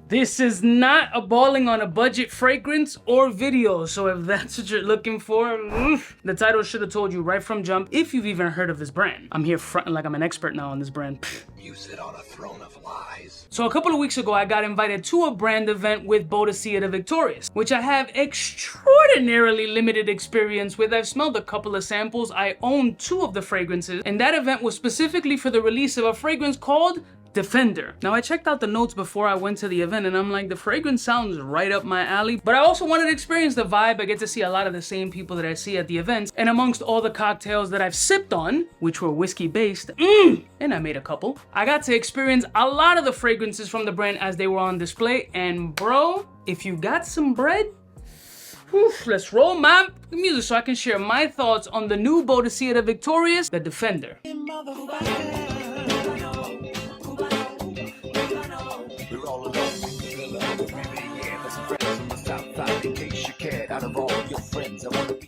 This is not a balling on a budget fragrance or video, so if that's what you're looking for, the title should have told you right from jump if you've even heard of this brand. I'm here fronting like I'm an expert now on this brand. You sit on a throne of lies. So a couple of weeks ago, I got invited to a brand event with Boadicea the Victorious, which I have extraordinarily limited experience with. I've smelled a couple of samples. I own 2 of the fragrances, and that event was specifically for the release of a fragrance called Defender. Now, I checked out the notes before I went to the event, and I'm like, the fragrance sounds right up my alley, but I also wanted to experience the vibe. I get to see a lot of the same people that I see at the events, and amongst all the cocktails that I've sipped on, which were whiskey based, and I made a couple, I got to experience a lot of the fragrances from the brand as they were on display. And bro, if you got some bread, let's roll my music so I can share my thoughts on the new Boadicea the Victorious, the Defender. In case you cared, out of all your friends, I want to be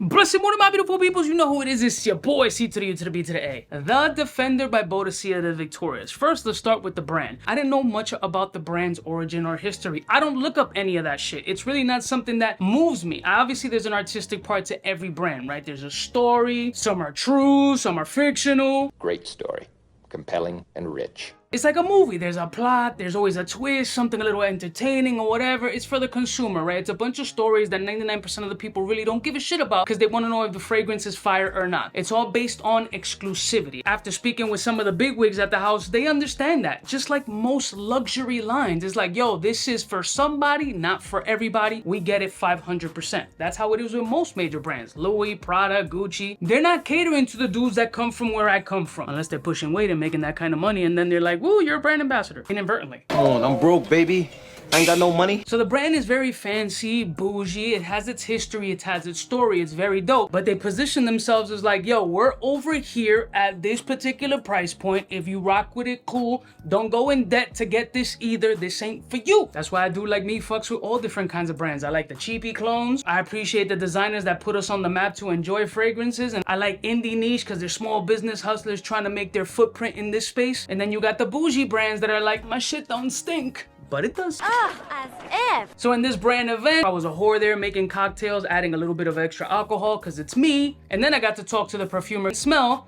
Blessed morning, my beautiful peoples. You know who it is. It's your boy, C to the U to the B to the A. The Defender by Boadicea the Victorious. First, let's start with the brand. I didn't know much about the brand's origin or history. I don't look up any of that shit. It's really not something that moves me. Obviously, there's an artistic part to every brand, right? There's a story. Some are true, some are fictional. Great story. Compelling and rich. It's like a movie. There's a plot, there's always a twist, something a little entertaining or whatever. It's for the consumer, right? It's a bunch of stories that 99% of the people really don't give a shit about because they want to know if the fragrance is fire or not. It's all based on exclusivity. After speaking with some of the bigwigs at the house, they understand that. Just like most luxury lines, it's like, yo, this is for somebody, not for everybody. We get it 500%. That's how it is with most major brands. Louis, Prada, Gucci. They're not catering to the dudes that come from where I come from, unless they're pushing weight and making that kind of money, and then they're like, woo, you're a brand ambassador, inadvertently. Come on, I'm broke, baby. I ain't got no money. So the brand is very fancy, bougie, it has its history, it has its story, it's very dope, but they position themselves as like, yo, we're over here at this particular price point. If you rock with it, cool. Don't go in debt to get this either. This ain't for you. That's why I do like me fucks with all different kinds of brands. I like the cheapy clones. I appreciate the designers that put us on the map to enjoy fragrances, and I like indie niche because they're small business hustlers trying to make their footprint in this space. And then you got the bougie brands that are like, my shit don't stink, but it does. As if. So in this brand event, I was a whore there making cocktails, adding a little bit of extra alcohol because it's me. And then I got to talk to the perfumer and smell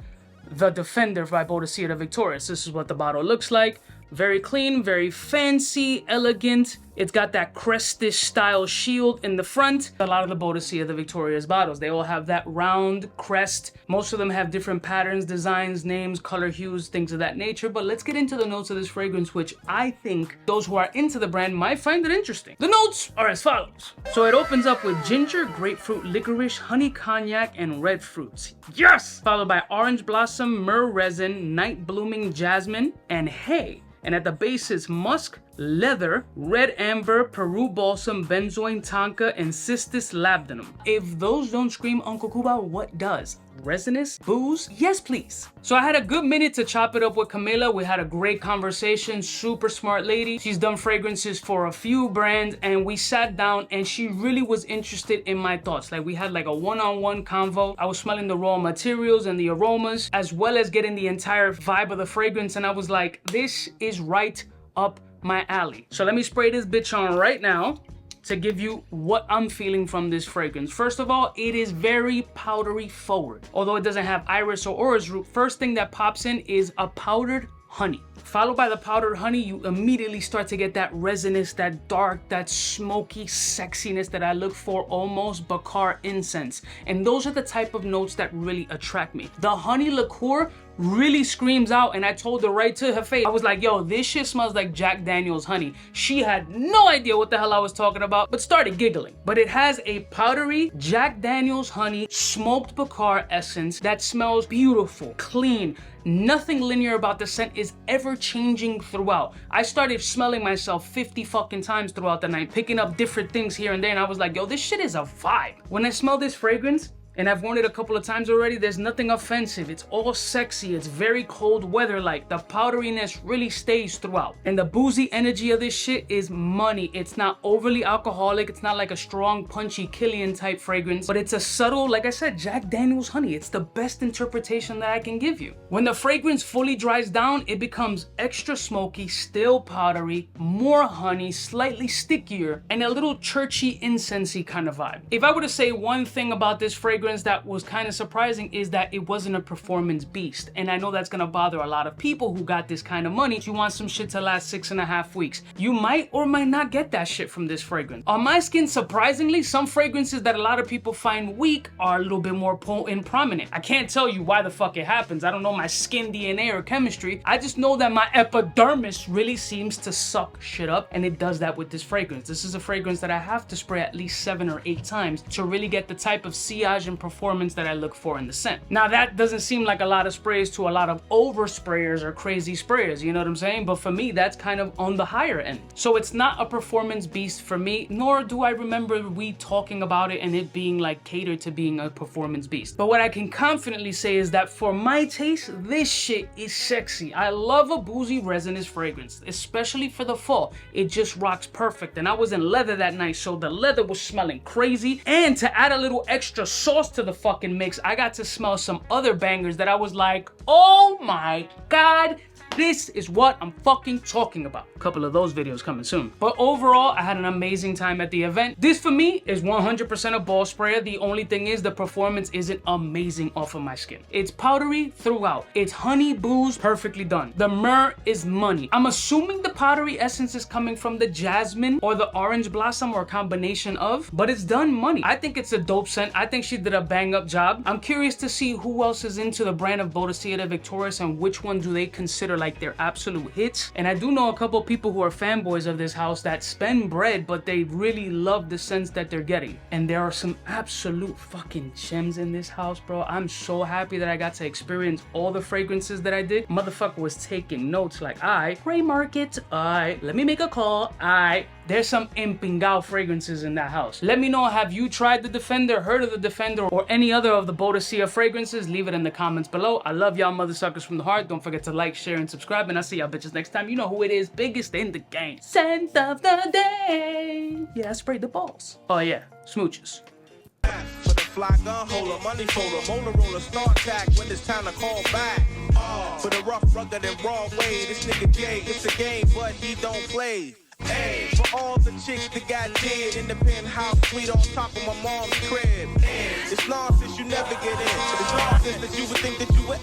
the Defender by Boadicea the Victorious. This is what the bottle looks like. Very clean, very fancy, elegant. It's got that crest-ish style shield in the front. A lot of the Boadicea the Victorious bottles, they all have that round crest. Most of them have different patterns, designs, names, color hues, things of that nature. But let's get into the notes of this fragrance, which I think those who are into the brand might find it interesting. The notes are as follows. So it opens up with ginger, grapefruit, licorice, honey, cognac, and red fruits. Yes! Followed by orange blossom, myrrh resin, night blooming jasmine, and hay. And at the base is musk, leather, red amber, Peru balsam, benzoin tonka, and cistus labdanum. If those don't scream Uncle Cuba, what does? Resinous? Booze? Yes, please. So I had a good minute to chop it up with Camila. We had a great conversation, super smart lady. She's done fragrances for a few brands, and we sat down and she really was interested in my thoughts. Like, we had like a one-on-one convo. I was smelling the raw materials and the aromas, as well as getting the entire vibe of the fragrance, and I was like, this is right up my alley. So let me spray this bitch on right now to give you what I'm feeling from this fragrance. First of all, it is very powdery forward. Although it doesn't have iris or orris root, first thing that pops in is a powdered honey. Followed by the powdered honey, you immediately start to get that resinous, that dark, that smoky sexiness that I look for, almost Baccarat incense. And those are the type of notes that really attract me. The honey liqueur really screams out, and I told her right to her face. I was like, yo, this shit smells like Jack Daniel's honey. She had no idea what the hell I was talking about, but started giggling. But it has a powdery Jack Daniel's honey smoked Baccarat essence that smells beautiful, clean. Nothing linear about the scent, is ever changing throughout. I started smelling myself 50 fucking times throughout the night, picking up different things here and there, and I was like, yo, this shit is a vibe. When I smell this fragrance, And I've worn it a couple of times already. There's nothing offensive. It's all sexy. It's very cold weather-like. The powderiness really stays throughout. And the boozy energy of this shit is money. It's not overly alcoholic. It's not like a strong, punchy Killian type fragrance, but it's a subtle, like I said, Jack Daniel's honey. It's the best interpretation that I can give you. When the fragrance fully dries down, it becomes extra smoky, still powdery, more honey, slightly stickier, and a little churchy, incensey kind of vibe. If I were to say one thing about this fragrance that was kind of surprising is that it wasn't a performance beast. And I know that's gonna bother a lot of people who got this kind of money. You want some shit to last 6.5 weeks. You might or might not get that shit from this fragrance. On my skin, surprisingly, some fragrances that a lot of people find weak are a little bit more potent, prominent. I can't tell you why the fuck it happens. I don't know my skin DNA or chemistry. I just know that my epidermis really seems to suck shit up, and it does that with this fragrance. This is a fragrance that I have to spray at least 7 or 8 times to really get the type of sillage and performance that I look for in the scent. Now that doesn't seem like a lot of sprays to a lot of over sprayers or crazy sprayers, you know what I'm saying? But for me, that's kind of on the higher end. So it's not a performance beast for me, nor do I remember we talking about it and it being like catered to being a performance beast. But what I can confidently say is that for my taste, this shit is sexy. I love a boozy resinous fragrance, especially for the fall. It just rocks perfect. And I was in leather that night, so the leather was smelling crazy. And to add a little extra sauce to the fucking mix, I got to smell some other bangers that I was like, oh my God, this is what I'm fucking talking about. A couple of those videos coming soon. But overall, I had an amazing time at the event. This for me is 100% a ball sprayer. The only thing is the performance isn't amazing off of my skin. It's powdery throughout. It's honey booze, perfectly done. The myrrh is money. I'm assuming the powdery essence is coming from the jasmine or the orange blossom or a combination of, but it's done money. I think it's a dope scent. I think she did a bang up job. I'm curious to see who else is into the brand of Boadicea the Victorious and which one do they consider like their absolute hits. And I do know a couple people who are fanboys of this house that spend bread, but they really love the scents that they're getting. And there are some absolute fucking gems in this house, bro. I'm so happy that I got to experience all the fragrances that I did. Motherfucker was taking notes like, gray market, let me make a call, There's some 𝗙𝗙𝗂𝗏 fragrances in that house. Let me know, have you tried the Defender, heard of the Defender, or any other of the Boadicea fragrances? Leave it in the comments below. I love y'all motherfuckers from the heart. Don't forget to like, share, and subscribe, and I'll see y'all bitches next time. You know who it is, biggest in the game. Scent of the day. Yeah, I sprayed the balls. Oh yeah, smooches. For the fly gun holder, money folder, motor roller, start tack when it's time to call back. For the rough, rugged, and raw way, this nigga Jay, it's a game, but he don't play. Hey, for all the chicks that got dead in the penthouse suite on top of my mom's crib. It's nonsense you never get in. It's nonsense that you would think that you would.